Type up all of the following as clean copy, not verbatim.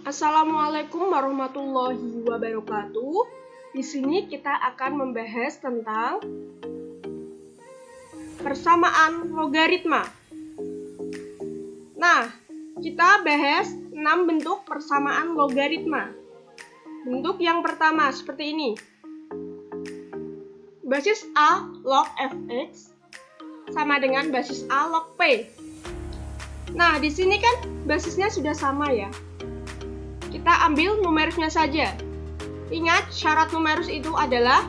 Assalamualaikum warahmatullahi wabarakatuh. Di sini kita akan membahas tentang persamaan logaritma. Nah, kita bahas 6 bentuk persamaan logaritma. Bentuk yang pertama seperti ini. Basis A log fx sama dengan basis A log p. Nah, di sini kan basisnya sudah sama ya. Kita ambil numerusnya saja. Ingat, syarat numerus itu adalah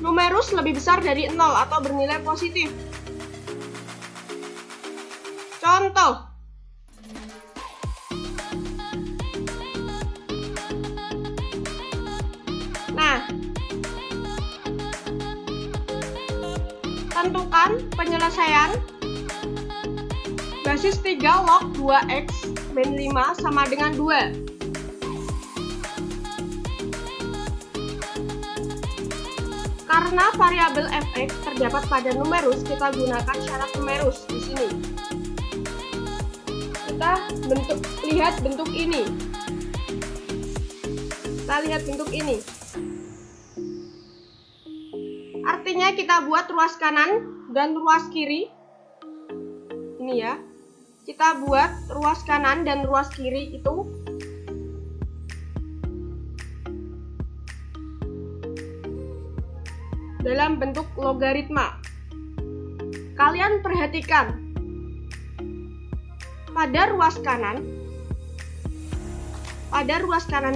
numerus lebih besar dari 0 atau bernilai positif. Contoh. Nah, tentukan penyelesaian basis 3 log 2x min 5 sama dengan 2. Karena variabel fx terdapat pada numerus, kita gunakan syarat numerus di sini. Kita lihat bentuk ini. Kita lihat bentuk ini. Artinya kita buat ruas kanan dan ruas kiri. Ini ya. Kita buat ruas kanan dan ruas kiri itu dalam bentuk logaritma. Kalian perhatikan, pada ruas kanan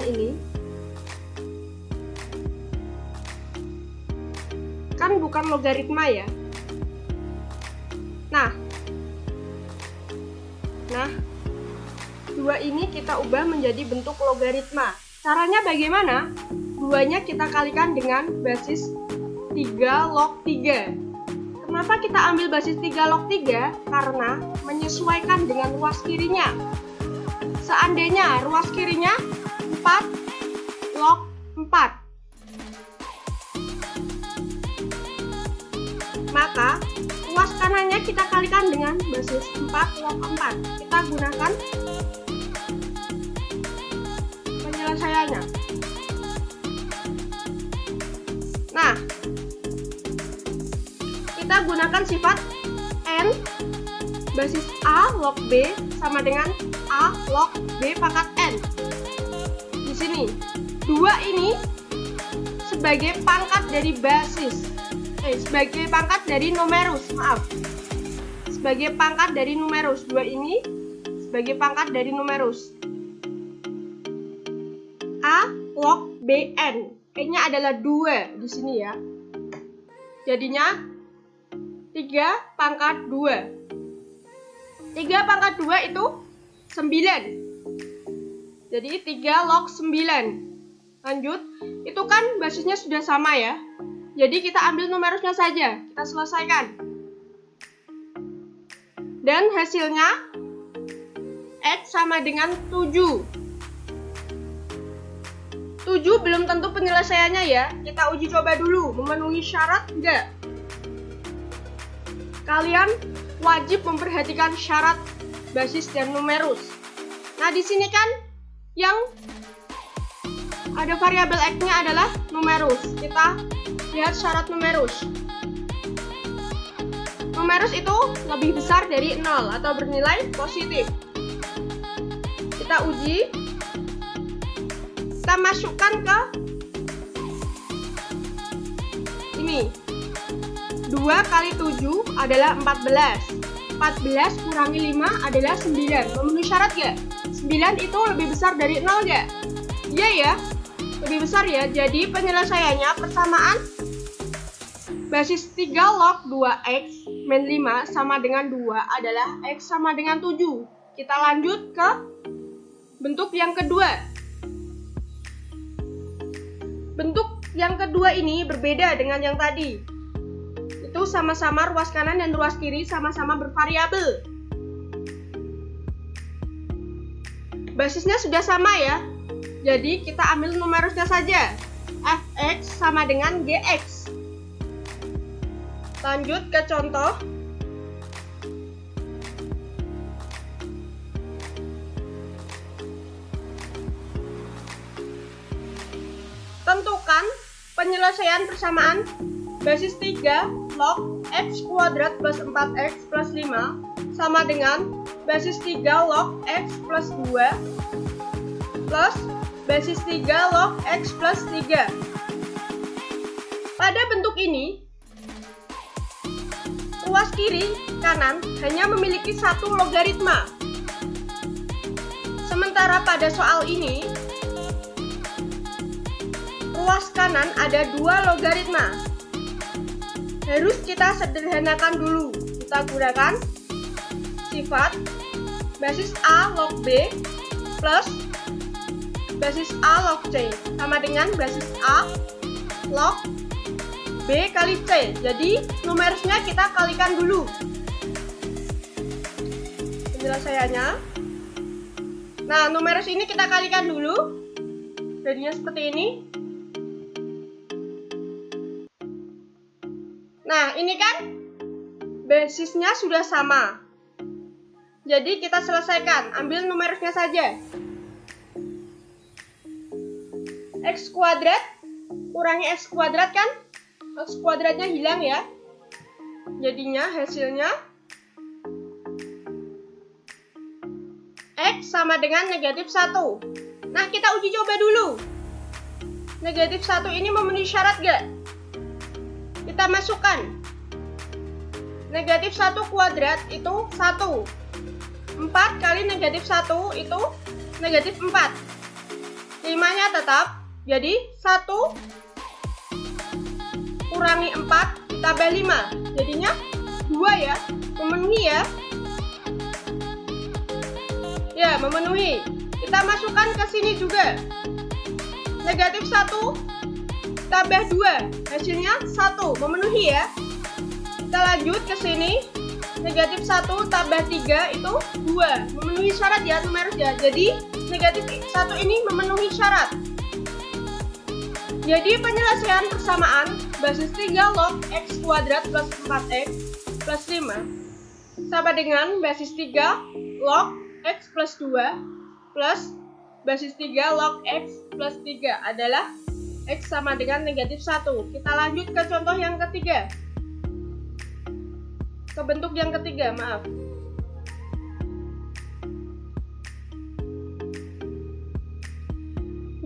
ini kan bukan logaritma ya. Nah, 2 ini kita ubah menjadi bentuk logaritma. Caranya bagaimana? 2-nya kita kalikan dengan basis 3 log 3. Kenapa kita ambil basis 3 log 3? Karena menyesuaikan dengan ruas kirinya. Seandainya ruas kirinya 4 log 4, maka ruas kanannya kita kalikan dengan basis 4 log 4. Kita gunakan penyelesaiannya. Nah, kita gunakan sifat n basis a log b sama dengan a log b pangkat n. Di sini 2 ini sebagai pangkat dari sebagai pangkat dari numerus, sebagai pangkat dari numerus. 2 ini sebagai pangkat dari numerus. A log bn. N-nya adalah 2 di sini ya. Jadinya 3 pangkat 2. 3 pangkat 2 itu 9. Jadi 3 log 9. Lanjut, itu kan basisnya sudah sama ya. Jadi kita ambil numerusnya saja, kita selesaikan. Dan hasilnya X sama dengan 7. 7 belum tentu penyelesaiannya ya. Kita uji coba dulu, memenuhi syarat enggak? Kalian wajib memperhatikan syarat basis dan numerus. Nah, di sini kan yang ada variabel X-nya adalah numerus. Kita lihat syarat numerus. Numerus itu lebih besar dari 0 atau bernilai positif. Kita uji. Kita masukkan ke ini. 2 kali 7 adalah 14. 14 kurangi 5 adalah 9. Memenuhi syarat gak? 9 itu lebih besar dari 0 gak? Iya ya, lebih besar ya. Jadi penyelesaiannya persamaan basis 3 log 2x min 5 sama dengan 2 adalah x sama dengan 7. Kita lanjut ke bentuk yang kedua. Bentuk yang kedua ini berbeda dengan yang tadi. Itu sama-sama ruas kanan dan ruas kiri sama-sama bervariabel. Basisnya sudah sama ya. Jadi kita ambil numerusnya saja. Fx sama dengan gx. Lanjut ke contoh. penyelesaian persamaan basis 3 log x kuadrat plus 4x plus 5 sama dengan basis 3 log x plus 2 plus basis 3 log x plus 3. Pada bentuk ini, ruas kiri kanan hanya memiliki satu logaritma. Sementara pada soal ini, ruas kanan ada dua logaritma. Harus kita sederhanakan dulu. Kita gunakan sifat basis A log B plus basis A log C sama dengan basis A log B kali C. Jadi numerusnya kita kalikan dulu. Penyelesaiannya. Nah, numerus ini kita kalikan dulu. Jadinya seperti ini. Nah, ini kan basisnya sudah sama. Jadi kita selesaikan. Ambil numerusnya saja. X kuadrat kurangi X kuadrat kan? X kuadratnya hilang ya. Jadinya hasilnya X sama dengan negatif 1. Nah, kita uji coba dulu. Negatif 1 ini memenuhi syarat gak? Kita masukkan. Negatif 1 kuadrat itu 1. 4 kali negatif 1 itu negatif 4. 5-nya tetap. Jadi 1 kurangi 4 ditambah 5. Jadinya 2 ya. Memenuhi ya. Ya, memenuhi. Kita masukkan ke sini juga. Negatif 1 tambah 2. Hasilnya 1. Memenuhi ya. Kita lanjut ke sini. Negatif 1 tambah 3 itu 2. Memenuhi syarat ya numerus ya. Jadi negatif 1 ini memenuhi syarat. Jadi penyelesaian persamaan basis 3 log x kuadrat plus 4x plus 5 sama dengan basis 3 log x plus 2 plus basis 3 log x plus 3 adalah x sama dengan negatif 1. Kita lanjut ke contoh yang ketiga. Ke bentuk yang ketiga, maaf.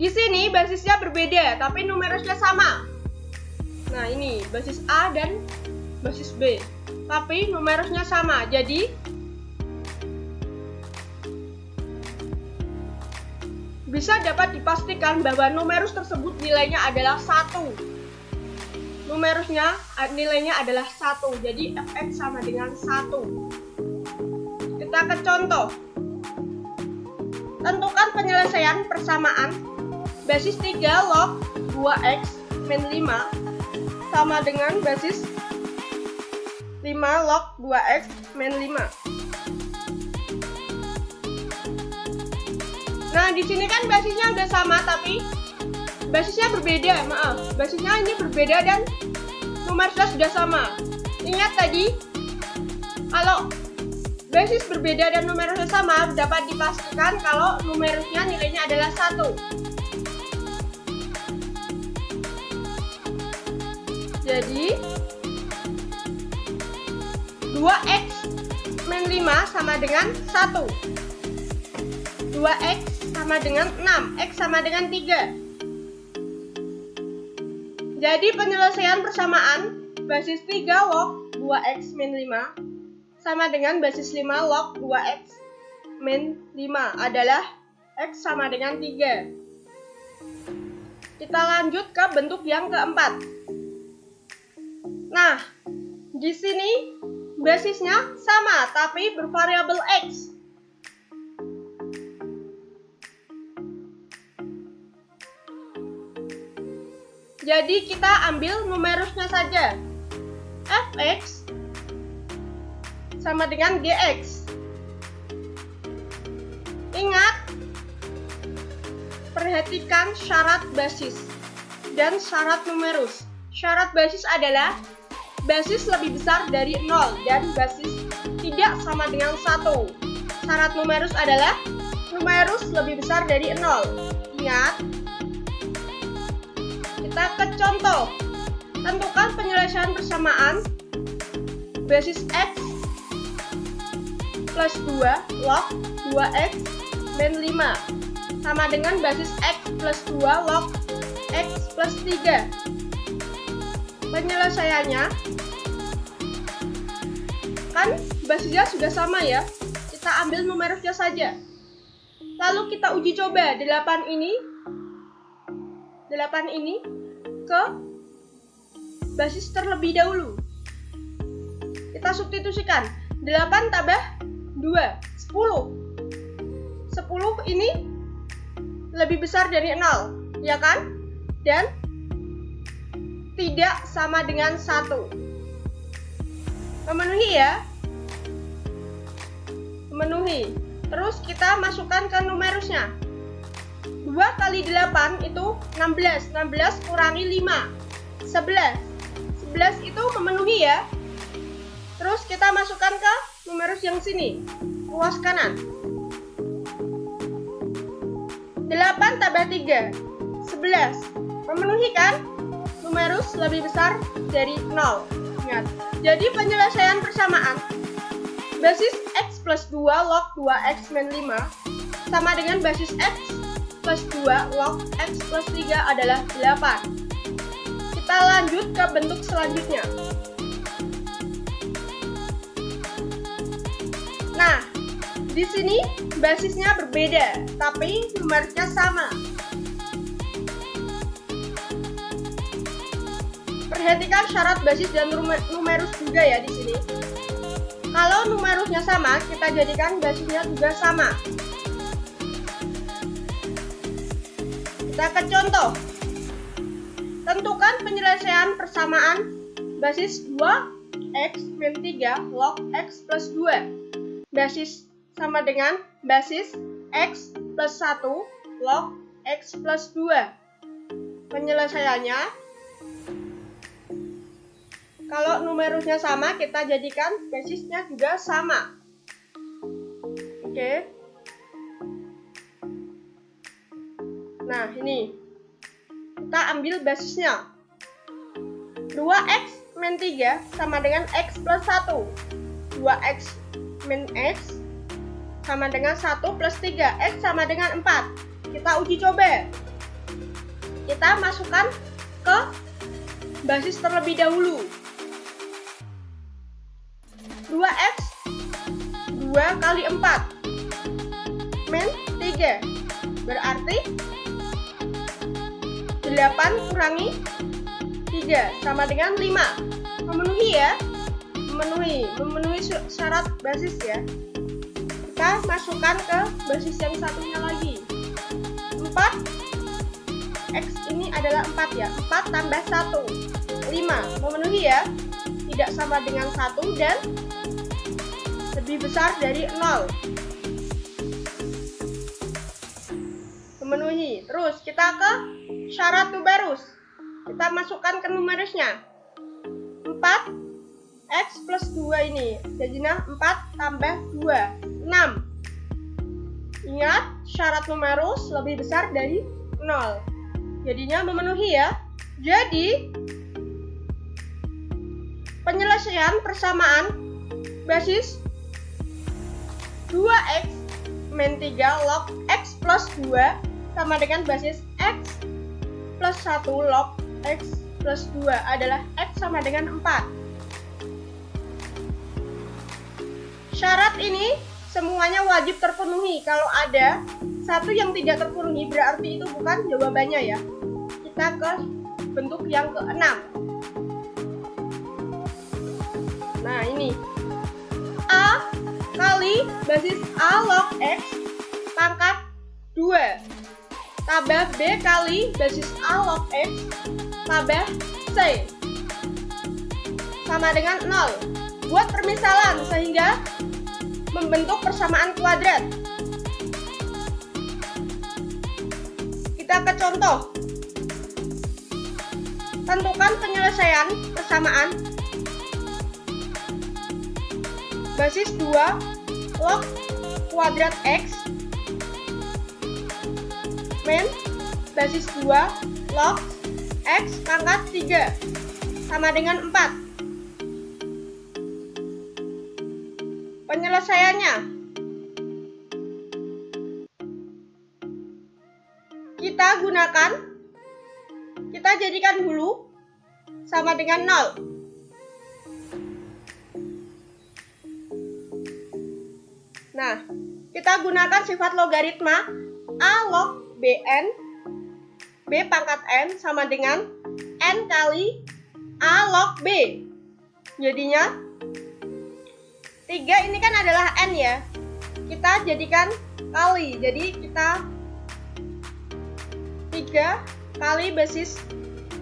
Di sini basisnya berbeda, tapi numerusnya sama. Nah, ini basis A dan basis B. Tapi numerusnya sama, jadi bisa dapat dipastikan bahwa numerus tersebut nilainya adalah 1. Numerusnya nilainya adalah 1, jadi fx sama dengan 1. Kita ke contoh. Tentukan penyelesaian persamaan basis 3 log 2x min 5 sama dengan basis 5 log 2x min 5. Nah, di sini kan basisnya udah sama, tapi basisnya berbeda, maaf. Basisnya ini berbeda dan numerusnya sudah sama. Ingat tadi, kalau basis berbeda dan numerusnya sama, dapat dipastikan kalau numerusnya nilainya adalah 1. Jadi 2x min 5 sama dengan 1. 2x sama dengan 6, x sama dengan 3. Jadi penyelesaian persamaan basis 3 log 2x min 5 sama dengan basis 5 log 2x min 5 adalah x sama dengan 3. Kita lanjut ke bentuk yang keempat. Nah, di sini basisnya sama tapi bervariabel x. Jadi kita ambil numerusnya saja. Fx sama dengan gx. Ingat, perhatikan syarat basis dan syarat numerus. Syarat basis adalah basis lebih besar dari 0 dan basis tidak sama dengan 1. Syarat numerus adalah numerus lebih besar dari 0. Ingat, Kita ke contoh. Tentukan penyelesaian persamaan basis X plus 2 log 2X min 5 sama dengan basis X plus 2 log X plus 3. Penyelesaiannya kan basisnya sudah sama ya, kita ambil numerusnya saja. Lalu kita uji coba 8 ini ke basis terlebih dahulu. Kita substitusikan 8 tambah 2 10 ini lebih besar dari 0, ya kan? Dan tidak sama dengan 1. Memenuhi ya? Memenuhi. Terus kita masukkan ke numerusnya. 2 kali 8 itu 16. 16 kurangi 5. 11. 11 itu memenuhi ya. Terus kita masukkan ke numerus yang sini. Ruas kanan. 8 tambah 3. 11. Memenuhi kan? Numerus lebih besar dari 0. Ingat. Jadi penyelesaian persamaan basis X plus 2 log 2X min 5 sama dengan basis X plus 2 log X plus 3 adalah 8. Kita lanjut ke bentuk selanjutnya. Nah, di sini basisnya berbeda, tapi numerusnya sama. Perhatikan syarat basis dan numerus juga ya di sini. Kalau numerusnya sama, kita jadikan basisnya juga sama. Kita ke contoh. Tentukan penyelesaian persamaan basis 2X min 3 log X plus 2. Basis sama dengan basis X plus 1 log X plus 2. Penyelesaiannya, kalau numerusnya sama, kita jadikan basisnya juga sama. Oke. Nah, ini. Kita ambil basisnya. 2X min 3 sama dengan X plus 1. 2X min X sama dengan 1 plus 3. X sama dengan 4. Kita uji coba. Kita masukkan ke basis terlebih dahulu. 2X 2 kali 4 min 3 berarti 8 kurangi 3 sama dengan 5. Memenuhi ya? Memenuhi syarat basis ya. Kita masukkan ke basis yang satunya lagi. 4 X ini adalah 4 ya. 4 tambah 1 5. Memenuhi ya? Tidak sama dengan 1 dan lebih besar dari 0. Memenuhi. Terus kita ke syarat numerus. Kita masukkan ke numerusnya. 4 X plus 2 ini. Jadinya 4 tambah 2 6. Ingat, syarat numerus lebih besar dari 0. Jadinya memenuhi ya. Jadi penyelesaian persamaan basis 2X min 3 log X plus 2 sama dengan basis X plus 1 log X plus 2 adalah X sama dengan 4. Syarat ini semuanya wajib terpenuhi. Kalau ada satu yang tidak terpenuhi, berarti itu bukan jawabannya ya. Kita ke bentuk yang ke-6. Nah, ini A kali basis A log X pangkat 2 tambah B kali basis A log X tambah C sama dengan 0. Buat permisalan sehingga membentuk persamaan kuadrat. Kita ke contoh. Tentukan penyelesaian persamaan basis 2 log kuadrat X min basis 2 log X pangkat 3 sama dengan 4. Penyelesaiannya, kita jadikan dulu sama dengan 0. Nah, kita gunakan sifat logaritma A log Bn, B pangkat N sama dengan N kali A log B. Jadinya 3 ini kan adalah N ya. Kita jadikan kali. Jadi kita 3 kali basis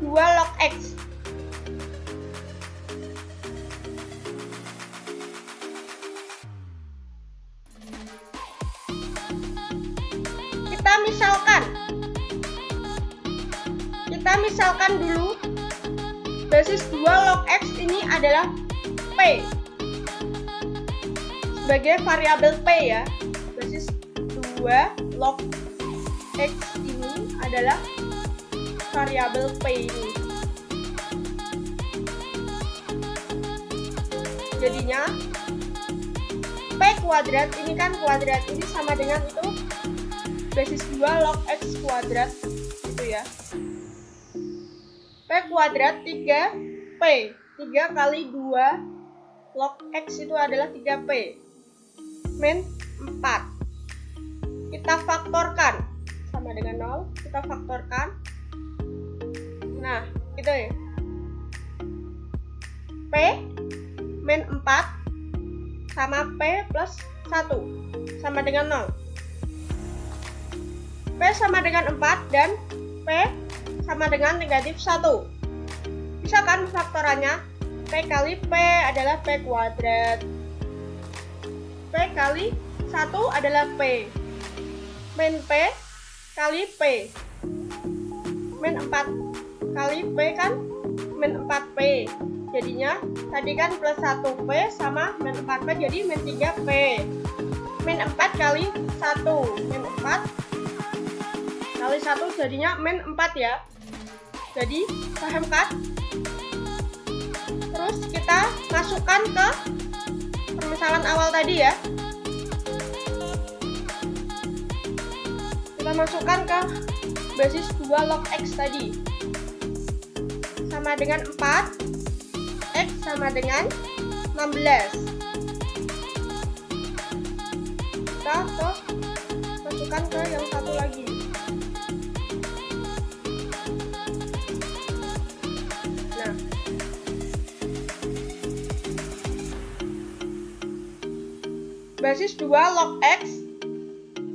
2 log X. Kita misalkan dulu basis 2 log X ini adalah P sebagai variabel P ya. Basis 2 log X ini adalah variabel P ini. Jadinya P kuadrat ini kan kuadrat, ini sama dengan itu basis 2 log X kuadrat itu ya. P kuadrat 3P. 3 kali 2 log X itu adalah 3P. Min 4. Kita faktorkan. Sama dengan 0. Kita faktorkan. Nah, itu ya. P min 4 sama P plus 1. Sama dengan 0. P sama dengan 4 dan P sama dengan negatif 1. Bisa kan faktorannya? P kali P adalah P kuadrat. P kali 1 adalah P. Min P kali P. Min 4 kali P kan min 4P. Jadinya tadi kan plus 1P sama min 4P jadi min 3P. Min 4 kali 1. Min 4 kali 1 jadinya min 4 ya. Jadi paham kan? Terus kita masukkan ke permisalan awal tadi ya. Kita masukkan ke basis 2 log X tadi. Sama dengan 4. X sama dengan 16. Kita masukkan ke yang satu lagi. Basis 2 log X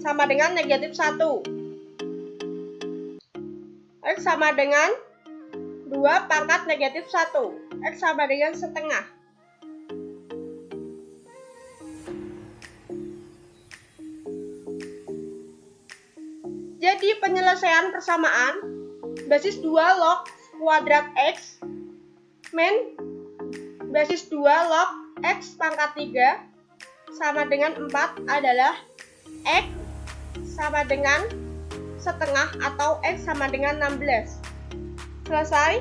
sama dengan negatif 1. X sama dengan 2 pangkat negatif 1. X sama dengan setengah. Jadi penyelesaian persamaan basis 2 log kuadrat X min basis 2 log X pangkat 3 sama dengan 4 adalah X sama dengan setengah atau X sama dengan 16. Selesai.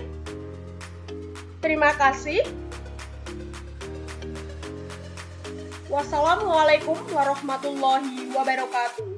Terima kasih. Wassalamualaikum warahmatullahi wabarakatuh.